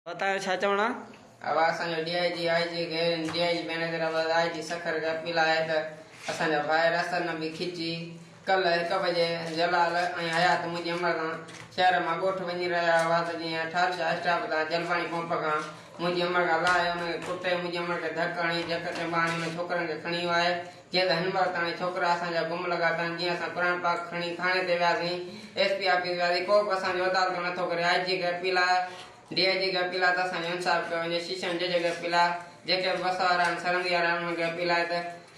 बतायो छा चवणा। अब असांजो डीआईजी आईजी के डीआईजी मैनेजर आईजी सखर का पिला है तो असांजा भाई रसन भी खिची कल 1 बजे जलाल हयात मुझे अमर शहर में गोठ वही रहा हुआ तो जी 18 स्टाफ था जलपानी पंप का मुझे अमर का लाए उन्हें कुटे मुझे अमर के धकणी जकते पानी में छोकरन के खणी आए जे हिनमर ताणी छोकरा असांजा गुम लगा था जी असां कुरान पाक खणी थाने ते वियासीं एसपी ऑफिस वियासीं को बि असांजो अदालत नथो करे आईजी के अपील आहे डीआईजी के अपील आहे त असांजो इंसाफ़ कयो वञे शीशम जज के अपील आहे जेके बस वारा आहिनि सरंदी वारा आहिनि उनखे अपील आहे त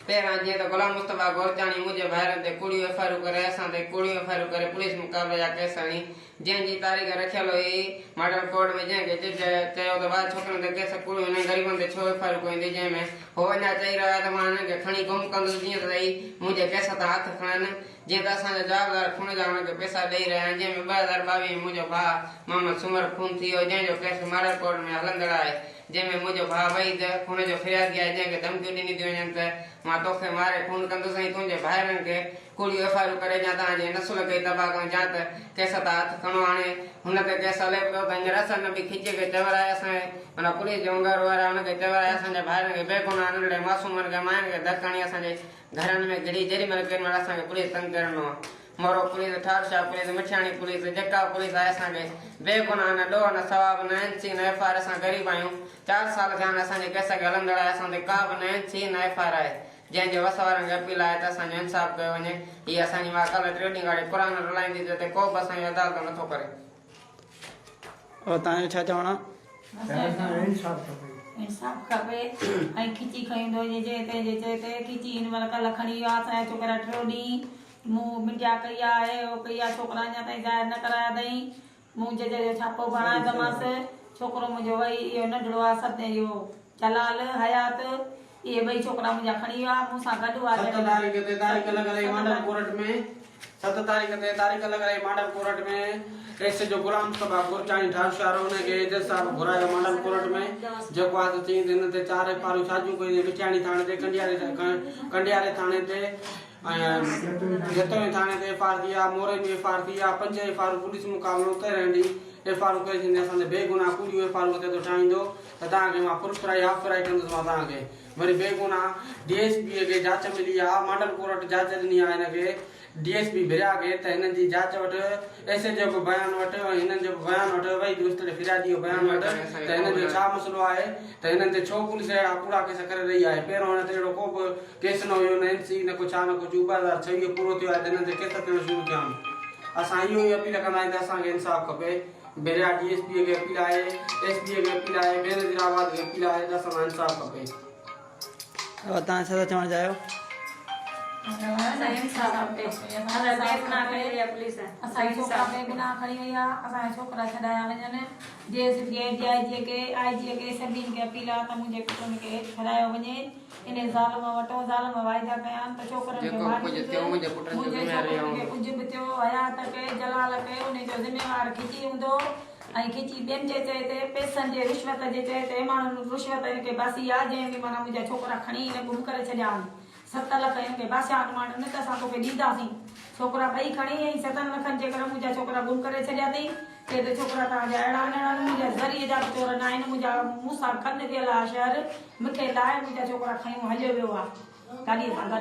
पहिरां जीअं त गुलाम मुस्तफ़ा गोरचाणी मुंहिंजे भाइरनि ते कूड़ियूं एफआईआर करे असां ते कूड़ियूं एफआईआर करे पुलिस मुक़ाबले जा केस हणी जंहिंजी तारीख़ रखियल हुई मॉडल कोर्ट में जंहिंखे जज चयो त ॿार छोकिरनि ते केस कूड़ियूं हिन ग़रीबनि ते छो एफआईआर कोईंदी जंहिंमें हो अञा चई रहिया त मां हिनखे खणी गुम कंदुसि जीअं त भई मुंहिंजे केस तां हथ खणनि जीअं त असांजा जवाबदार खून जा हुनखे पैसा ॾेई रहिया आहिनि जंहिंमें 2022 में मुंहिंजो भाउ मोहम्मद सुमर खून थी वियो जंहिंजो केस मॉडल कोर्ट में हलंदड़ आहे जंहिंमें मुंहिंजो भाउ वहीद खून जो फिरियादी आहे जंहिंखे धमकियूं ॾिनी थियूं वञनि त मां तोखे मारे खून कंदुसि ऐं तुंहिंजे भाइरनि खे कूड़ियूं एफआईआर करे या तव्हांजे नसुल खे तबाह कयूं या त केस तां हथ खणो हाणे हुन ते केस हले पियो त हींअर असां बि खिचे खे चवराए असांजे माना पुलिस जो अंगार वारा हुनखे चवराए असांजे भाइरनि खे बेगुनाह नंढड़े मासूमनि खे मायुनि खे धक हणी असांजे घरनि में घिड़ी जेॾी महिल केॾी महिल असांखे पुलिस तंग करणो आहे मोरो पुलिस ठारशाह पुलिस मिठियाणी पुलिस जेका पुलिस आहे असांखे बेगुनाह न ॾोह न सवाब न एनसी न एफआईआर असां ग़रीब आहियूं 4 साल थिया आहिनि असांजे केस खे हलंदड़ आहे असां ते का बि न एनसी न एफआईआर आहे जंहिंजे वस वारनि खे अपील आहे त असांजो इंसाफ़ कयो वञे हीअ असांजी मां कल्ह ट्रेडिंग वारी पुराण रुलाईंदी ते को बि असांजी अदालत नथो करे तव्हांजो छा चवणा। इंसाफ़ खपे ऐं खिची खईंदो जे ते खिची हिन महिल कल्ह खणी वियो आहे असांजा छोकिरा टियों ॾींहुं मूं मीडिया कई आहे हो कई आहे छोकिरा अञा ताईं ज़ाहिर न कराया अथई मूं जज जो छापो भराए दमांसि छोकिरो मुंहिंजो वई इहो नंढड़ो आहे सत इहो जलाल हयात इहे ॿई छोकिरा मुंहिंजा खणी विया मूं सां गॾु आहे 7 तारीख़ ते तारीख़ लॻल मॉडल कोर्ट में 7 तारीख़ ते तारीख़ लॻल मॉडल कोर्ट में ऐसे जो गुलाम मुस्तफ़ा गोरचाणी ठारशाह हुनखे जज साहब घुरायो मॉडल कोर्ट में जेको आहे त चई हिन ते 4 एफआईआर साजियूं कई मिठियाणी थाणे ते कंडियारे थाणे ते जतोई थाणे ते एफआईआर थी आहे मोरे में एफआईआर थी आहे 5 एफआईआर पुलिस मुक़ाबलो उते रहंदी एफआईआर करे थींदी असांजे बेगुनाह कूड़ियूं एफआईआर ते ठाहींदो त तव्हांखे मां पुरस्फ्राई हाफ फ्राई कंदुसि मां तव्हांखे वरी बेगुनाह डीएसपी खे जांच मिली आहे मॉडल कोर्ट जांच ॾिनी आहे हिनखे डीएसपी भिरिया खे त हिननि जी जांच वटि एसए जो बि बयानु वटि ऐं हिननि जो बि बयानु वटि वई दोस्त फिरियादी जो बयानु वटि त हिननि जो छा मसइलो आहे त हिननि ते छो पुलिस अहिड़ा कूड़ा केस करे रही आहे पहिरियों हिन ते अहिड़ो को बि केस न हुयो न एनसी न कुझु आहे न कुझु 2026 पूरो थियो आहे त हिननि ते केस थियणु शुरू थिया आहिनि असां इहो ई अपील कंदा आहियूं त असांखे इंसाफ़ खपे भिरिया डीएसपी खे अपील आहे एसपी खे अपील आहे बेनज़ीराबाद खे अपील आहे त असांखे इंसाफ़ खपे तव्हां छा था चवणु चाहियो। बेगुनाह खणी वई आहे असांजा छोकिरा छॾाया वञनि डीआईजी खे आईजी खे सभिनीनि खे अपील आहे त मुंहिंजे पुटनि खे छॾायो वञे इन ज़ालिम वटो ज़ालिम वाइदा कया आहिनि त छोकिरनि खे मुंहिंजे छोकिरनि खे कुझु बि थियो हयात खे जलाल खे उनजो ज़िम्मेवार खिची हूंदो ऐं खिची ॿियनि जे चए ते पैसनि जे रिश्वत जे चए ते माण्हुनि रिश्वत हिनखे बासी आहे जंहिंखे माना मुंहिंजा छोकिरा खणी हिन गुम करे छॾिया आहिनि 7 लख हिनखे बासिया माण्हू न त असां तोखे ॾींदासीं छोकिरा ॿई खणी ऐं 7 लखनि जे करे मुंहिंजा छोकिरा गुम करे छॾिया अथई के त छोकिरा तव्हांजा अहिड़ा अहिड़ा मुंहिंजा ज़रिए जा चोर न आहिनि मुंहिंजा मूंसां खंड थियल आहे शहर मूंखे लाइ मुंहिंजा छोकिरा खयूं हलियो वियो आहे गाॾीअ सां गॾु